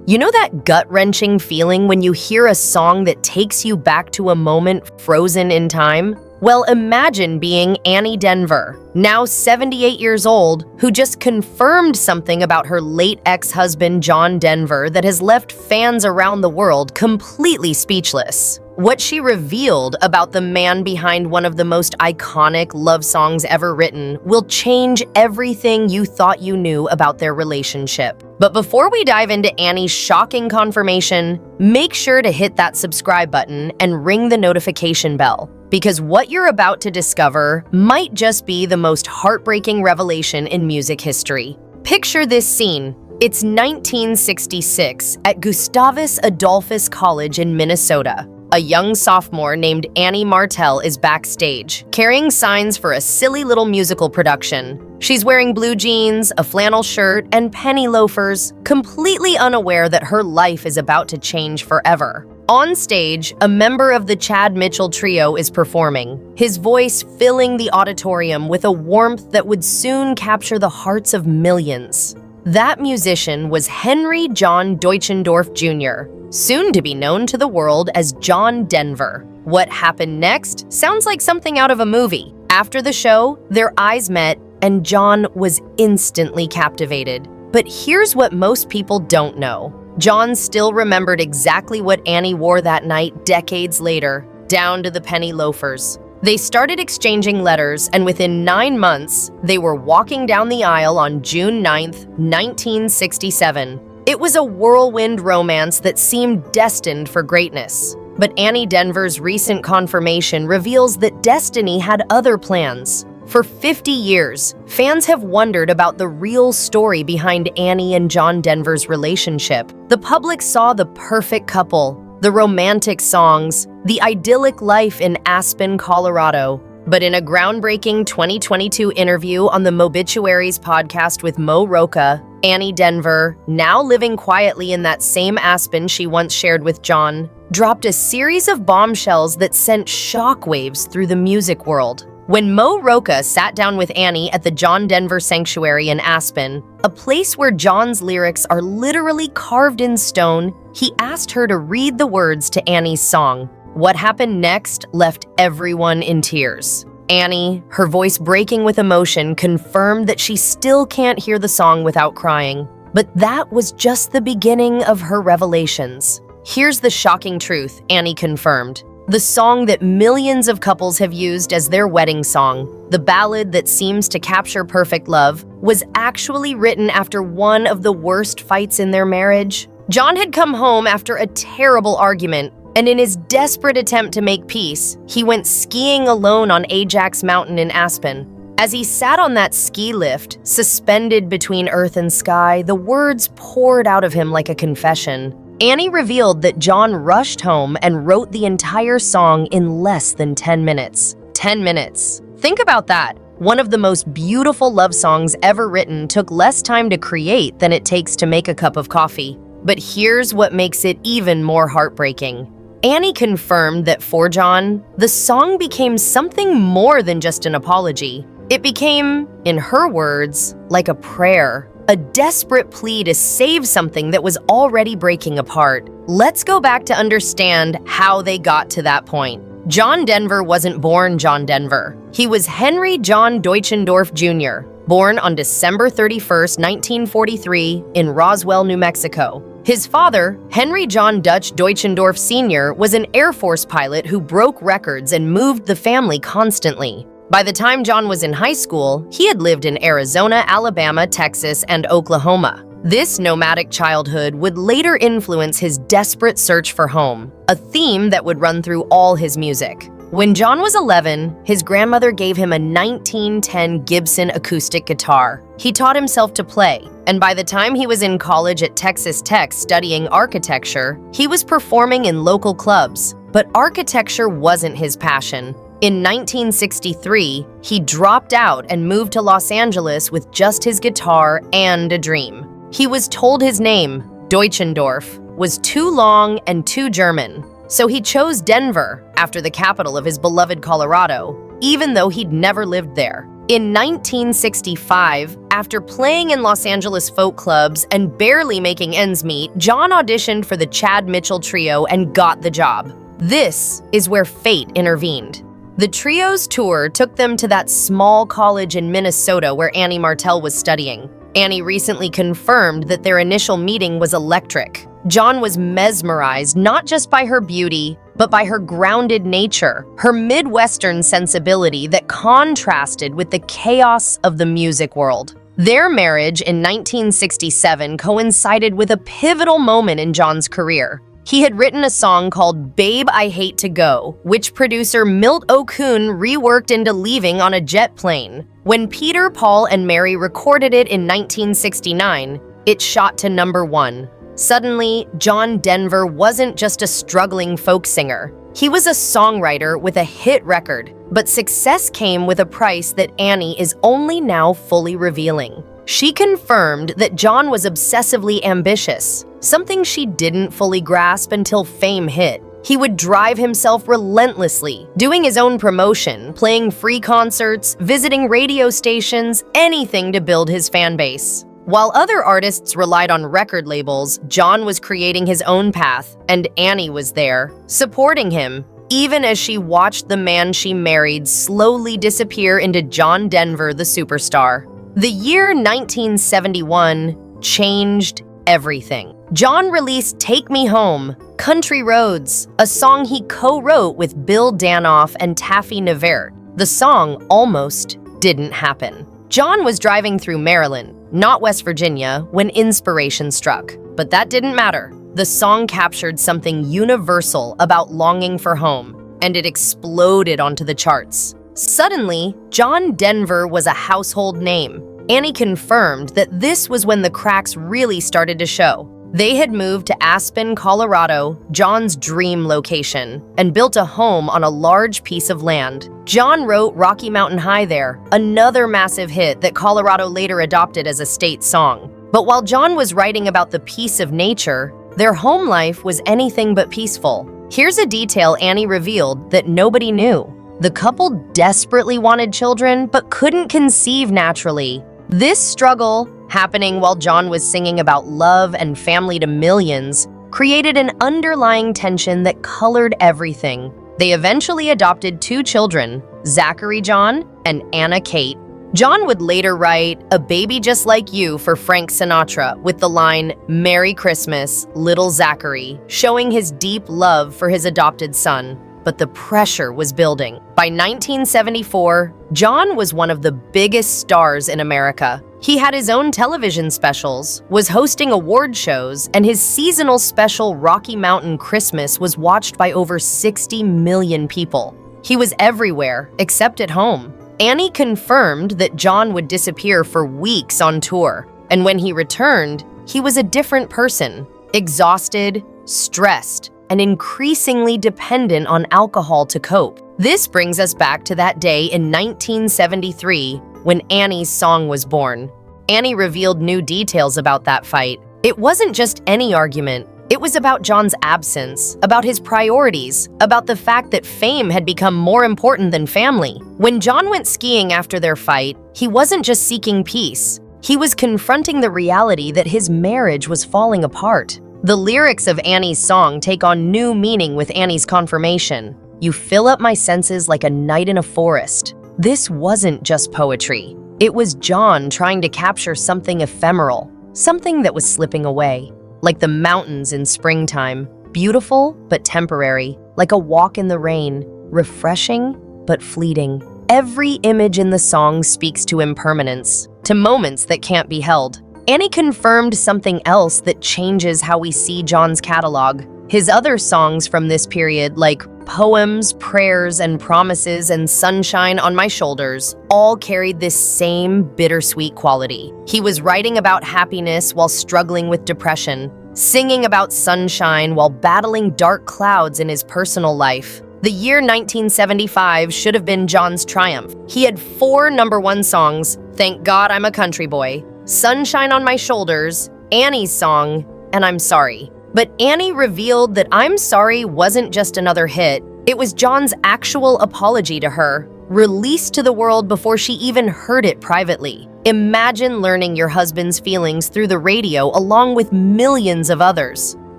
You know that gut-wrenching feeling when you hear a song that takes you back to a moment frozen in time? Well, imagine being Annie Denver, now 78 years old, who just confirmed something about her late ex-husband John Denver that has left fans around the world completely speechless. What she revealed about the man behind one of the most iconic love songs ever written will change everything you thought you knew about their relationship. But before we dive into Annie's shocking confirmation, make sure to hit that subscribe button and ring the notification bell, because what you're about to discover might just be the most heartbreaking revelation in music history. Picture this scene. It's 1966 at Gustavus Adolphus College in Minnesota. A young sophomore named Annie Martell is backstage, carrying signs for a silly little musical production. She's wearing blue jeans, a flannel shirt, and penny loafers, completely unaware that her life is about to change forever. On stage, a member of the Chad Mitchell Trio is performing, his voice filling the auditorium with a warmth that would soon capture the hearts of millions. That musician was Henry John Deutschendorf Jr., soon to be known to the world as John Denver. What happened next sounds like something out of a movie. After the show, their eyes met, and John was instantly captivated. But here's what most people don't know. John still remembered exactly what Annie wore that night decades later, down to the penny loafers. They started exchanging letters, and within 9 months, they were walking down the aisle on June 9th, 1967. It was a whirlwind romance that seemed destined for greatness. But Annie Denver's recent confirmation reveals that destiny had other plans. For 50 years, fans have wondered about the real story behind Annie and John Denver's relationship. The public saw the perfect couple, the romantic songs, the idyllic life in Aspen, Colorado. But in a groundbreaking 2022 interview on the Mobituaries podcast with Mo Rocca, Annie Denver, now living quietly in that same Aspen she once shared with John, dropped a series of bombshells that sent shockwaves through the music world. When Mo Rocca sat down with Annie at the John Denver Sanctuary in Aspen, a place where John's lyrics are literally carved in stone, he asked her to read the words to Annie's song. What happened next left everyone in tears. Annie, her voice breaking with emotion, confirmed that she still can't hear the song without crying. But that was just the beginning of her revelations. Here's the shocking truth Annie confirmed. The song that millions of couples have used as their wedding song, the ballad that seems to capture perfect love, was actually written after one of the worst fights in their marriage. John had come home after a terrible argument, and in his desperate attempt to make peace, he went skiing alone on Ajax Mountain in Aspen. As he sat on that ski lift, suspended between earth and sky, the words poured out of him like a confession. Annie revealed that John rushed home and wrote the entire song in less than 10 minutes. 10 minutes. Think about that. One of the most beautiful love songs ever written took less time to create than it takes to make a cup of coffee. But here's what makes it even more heartbreaking. Annie confirmed that for John, the song became something more than just an apology. It became, in her words, like a prayer. A desperate plea to save something that was already breaking apart. Let's go back to understand how they got to that point. John Denver wasn't born John Denver. He was Henry John Deutschendorf Jr., born on December 31st, 1943, in Roswell, New Mexico. His father, Henry John Dutch Deutschendorf Sr., was an Air Force pilot who broke records and moved the family constantly. By the time John was in high school, he had lived in Arizona, Alabama, Texas, and Oklahoma. This nomadic childhood would later influence his desperate search for home, a theme that would run through all his music. When John was 11, his grandmother gave him a 1910 Gibson acoustic guitar. He taught himself to play, and by the time he was in college at Texas Tech studying architecture, he was performing in local clubs. But architecture wasn't his passion. In 1963, he dropped out and moved to Los Angeles with just his guitar and a dream. He was told his name, Deutschendorf, was too long and too German, so he chose Denver after the capital of his beloved Colorado, even though he'd never lived there. In 1965, after playing in Los Angeles folk clubs and barely making ends meet, John auditioned for the Chad Mitchell Trio and got the job. This is where fate intervened. The trio's tour took them to that small college in Minnesota where Annie Martell was studying. Annie recently confirmed that their initial meeting was electric. John was mesmerized not just by her beauty, but by her grounded nature, her Midwestern sensibility that contrasted with the chaos of the music world. Their marriage in 1967 coincided with a pivotal moment in John's career. He had written a song called Babe, I Hate to Go, which producer Milt O'Coon reworked into Leaving on a Jet Plane. When Peter, Paul, and Mary recorded it in 1969, it shot to #1. Suddenly, John Denver wasn't just a struggling folk singer. He was a songwriter with a hit record, but success came with a price that Annie is only now fully revealing. She confirmed that John was obsessively ambitious, something she didn't fully grasp until fame hit. He would drive himself relentlessly, doing his own promotion, playing free concerts, visiting radio stations, anything to build his fan base. While other artists relied on record labels, John was creating his own path, and Annie was there, supporting him, even as she watched the man she married slowly disappear into John Denver, the superstar. The year 1971 changed everything. John released Take Me Home, Country Roads, a song he co-wrote with Bill Danoff and Taffy Nevert. The song almost didn't happen. John was driving through Maryland, not West Virginia, when inspiration struck. But that didn't matter. The song captured something universal about longing for home, and it exploded onto the charts. Suddenly, John Denver was a household name. Annie confirmed that this was when the cracks really started to show. They had moved to Aspen, Colorado, John's dream location, and built a home on a large piece of land. John wrote Rocky Mountain High there, another massive hit that Colorado later adopted as a state song. But while John was writing about the peace of nature, their home life was anything but peaceful. Here's a detail Annie revealed that nobody knew. The couple desperately wanted children, but couldn't conceive naturally. This struggle, happening while John was singing about love and family to millions, created an underlying tension that colored everything. They eventually adopted 2 children, Zachary John and Anna Kate. John would later write A Baby Just Like You for Frank Sinatra with the line, Merry Christmas, Little Zachary, showing his deep love for his adopted son. But the pressure was building. By 1974, John was one of the biggest stars in America. He had his own television specials, was hosting award shows, and his seasonal special Rocky Mountain Christmas was watched by over 60 million people. He was everywhere, except at home. Annie confirmed that John would disappear for weeks on tour, and when he returned, he was a different person, exhausted, stressed, and increasingly dependent on alcohol to cope. This brings us back to that day in 1973 when Annie's song was born. Annie revealed new details about that fight. It wasn't just any argument. It was about John's absence, about his priorities, about the fact that fame had become more important than family. When John went skiing after their fight, he wasn't just seeking peace. He was confronting the reality that his marriage was falling apart. The lyrics of Annie's song take on new meaning with Annie's confirmation. You fill up my senses like a night in a forest. This wasn't just poetry. It was John trying to capture something ephemeral, something that was slipping away. Like the mountains in springtime, beautiful but temporary, like a walk in the rain, refreshing but fleeting. Every image in the song speaks to impermanence, to moments that can't be held. Annie confirmed something else that changes how we see John's catalog. His other songs from this period, like Poems, Prayers, and Promises and Sunshine on My Shoulders, all carried this same bittersweet quality. He was writing about happiness while struggling with depression, singing about sunshine while battling dark clouds in his personal life. The year 1975 should have been John's triumph. He had 4 #1 songs, Thank God I'm a Country Boy, Sunshine on My Shoulders, Annie's song, and I'm Sorry. But Annie revealed that I'm Sorry wasn't just another hit. It was John's actual apology to her, released to the world before she even heard it privately. Imagine learning your husband's feelings through the radio along with millions of others.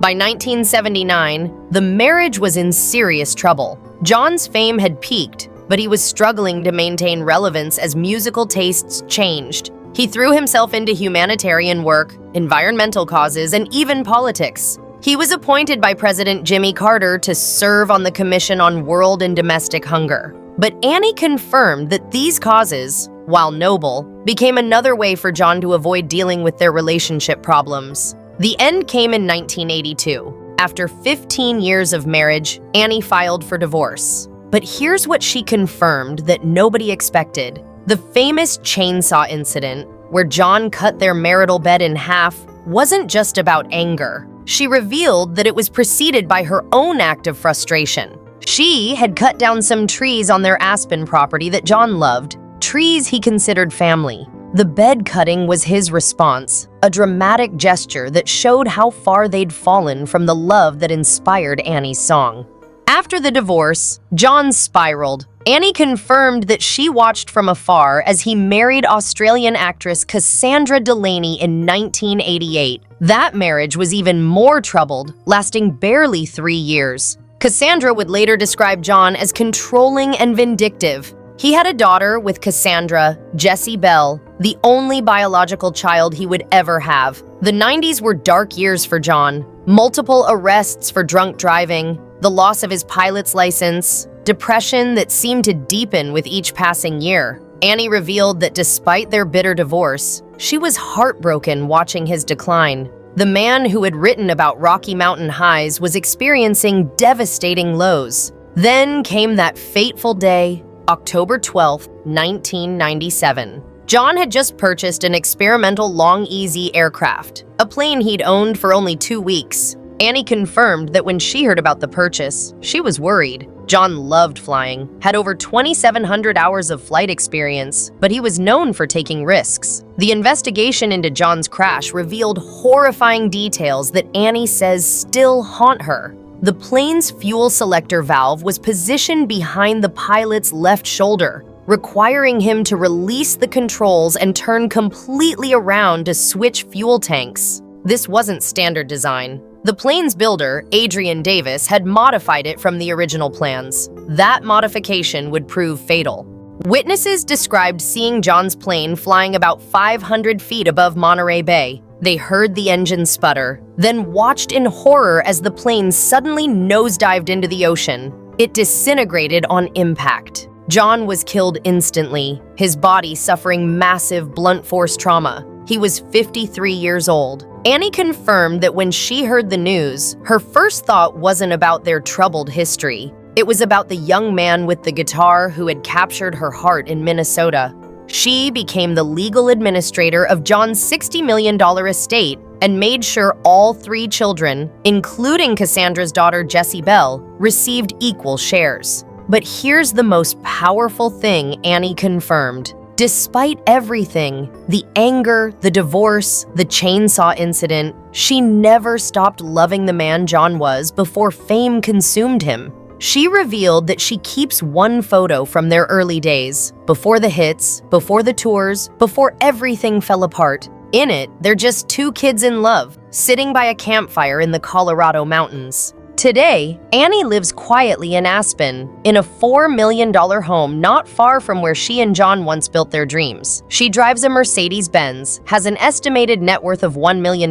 By 1979, the marriage was in serious trouble. John's fame had peaked, but he was struggling to maintain relevance as musical tastes changed. He threw himself into humanitarian work, environmental causes, and even politics. He was appointed by President Jimmy Carter to serve on the Commission on World and Domestic Hunger. But Annie confirmed that these causes, while noble, became another way for John to avoid dealing with their relationship problems. The end came in 1982. After 15 years of marriage, Annie filed for divorce. But here's what she confirmed that nobody expected. The famous chainsaw incident, where John cut their marital bed in half, wasn't just about anger. She revealed that it was preceded by her own act of frustration. She had cut down some trees on their Aspen property that John loved, trees he considered family. The bed cutting was his response, a dramatic gesture that showed how far they'd fallen from the love that inspired Annie's song. After the divorce, John spiraled. Annie confirmed that she watched from afar as he married Australian actress Cassandra Delaney in 1988. That marriage was even more troubled, lasting barely 3 years. Cassandra would later describe John as controlling and vindictive. He had a daughter with Cassandra, Jessie Bell, the only biological child he would ever have. The 90s were dark years for John. Multiple arrests for drunk driving, the loss of his pilot's license, depression that seemed to deepen with each passing year. Annie revealed that despite their bitter divorce, she was heartbroken watching his decline. The man who had written about Rocky Mountain highs was experiencing devastating lows. Then came that fateful day, October 12, 1997. John had just purchased an experimental Long Easy aircraft, a plane he'd owned for only 2 weeks. Annie confirmed that when she heard about the purchase, she was worried. John loved flying, had over 2,700 hours of flight experience, but he was known for taking risks. The investigation into John's crash revealed horrifying details that Annie says still haunt her. The plane's fuel selector valve was positioned behind the pilot's left shoulder, requiring him to release the controls and turn completely around to switch fuel tanks. This wasn't standard design. The plane's builder, Adrian Davis, had modified it from the original plans. That modification would prove fatal. Witnesses described seeing John's plane flying about 500 feet above Monterey Bay. They heard the engine sputter, then watched in horror as the plane suddenly nosedived into the ocean. It disintegrated on impact. John was killed instantly, his body suffering massive blunt force trauma. He was 53 years old. Annie confirmed that when she heard the news, her first thought wasn't about their troubled history. It was about the young man with the guitar who had captured her heart in Minnesota. She became the legal administrator of John's $60 million estate and made sure all 3 children, including Cassandra's daughter Jessie Bell, received equal shares. But here's the most powerful thing Annie confirmed. Despite everything, the anger, the divorce, the chainsaw incident, she never stopped loving the man John was before fame consumed him. She revealed that she keeps one photo from their early days, before the hits, before the tours, before everything fell apart. In it, they're just 2 kids in love, sitting by a campfire in the Colorado mountains. Today, Annie lives quietly in Aspen, in a $4 million home not far from where she and John once built their dreams. She drives a Mercedes-Benz, has an estimated net worth of $1 million,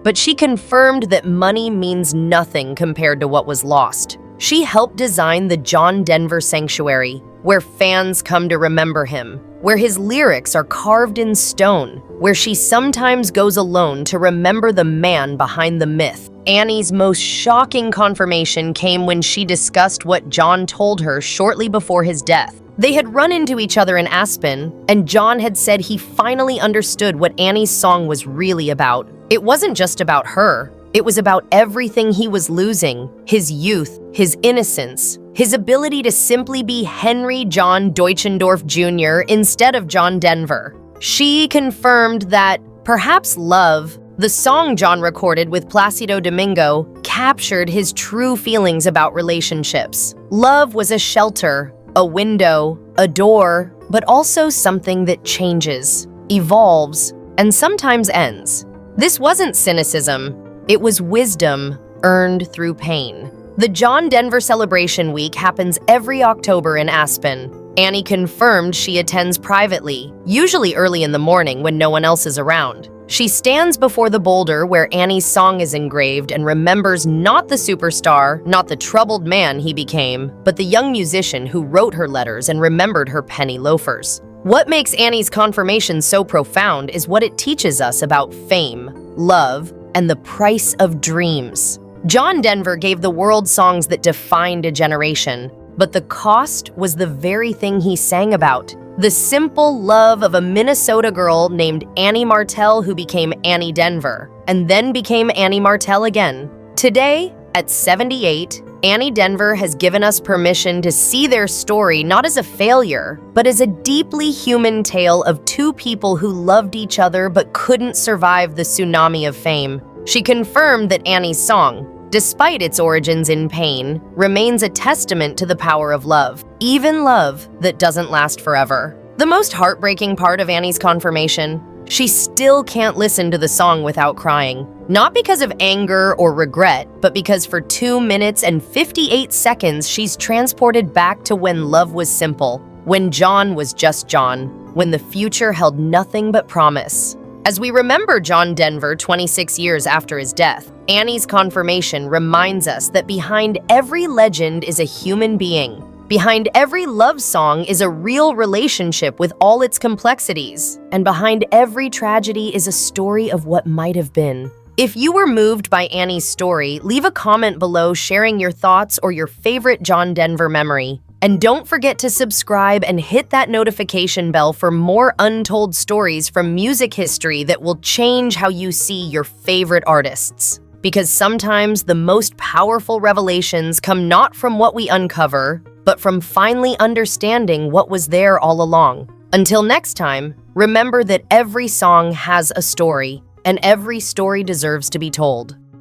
but she confirmed that money means nothing compared to what was lost. She helped design the John Denver Sanctuary, where fans come to remember him, where his lyrics are carved in stone, where she sometimes goes alone to remember the man behind the myth. Annie's most shocking confirmation came when she discussed what John told her shortly before his death. They had run into each other in Aspen, and John had said he finally understood what Annie's song was really about. It wasn't just about her. It was about everything he was losing: his youth, his innocence, his ability to simply be Henry John Deutschendorf Jr. instead of John Denver. She confirmed that perhaps love, the song John recorded with Placido Domingo, captured his true feelings about relationships. Love was a shelter, a window, a door, but also something that changes, evolves, and sometimes ends. This wasn't cynicism, it was wisdom earned through pain. The John Denver Celebration Week happens every October in Aspen. Annie confirmed she attends privately, usually early in the morning when no one else is around. She stands before the boulder where Annie's song is engraved and remembers not the superstar, not the troubled man he became, but the young musician who wrote her letters and remembered her penny loafers. What makes Annie's confirmation so profound is what it teaches us about fame, love, and the price of dreams. John Denver gave the world songs that defined a generation, but the cost was the very thing he sang about. The simple love of a Minnesota girl named Annie Martell who became Annie Denver, and then became Annie Martell again. Today, at 78, Annie Denver has given us permission to see their story not as a failure, but as a deeply human tale of two people who loved each other but couldn't survive the tsunami of fame. She confirmed that Annie's song, despite its origins in pain, remains a testament to the power of love, even love that doesn't last forever. The most heartbreaking part of Annie's confirmation, she still can't listen to the song without crying. Not because of anger or regret, but because for 2 minutes and 58 seconds she's transported back to when love was simple, when John was just John, when the future held nothing but promise. As we remember John Denver 26 years after his death, Annie's confirmation reminds us that behind every legend is a human being. Behind every love song is a real relationship with all its complexities. And behind every tragedy is a story of what might have been. If you were moved by Annie's story, leave a comment below sharing your thoughts or your favorite John Denver memory. And don't forget to subscribe and hit that notification bell for more untold stories from music history that will change how you see your favorite artists. Because sometimes the most powerful revelations come not from what we uncover, but from finally understanding what was there all along. Until next time, remember that every song has a story, and every story deserves to be told.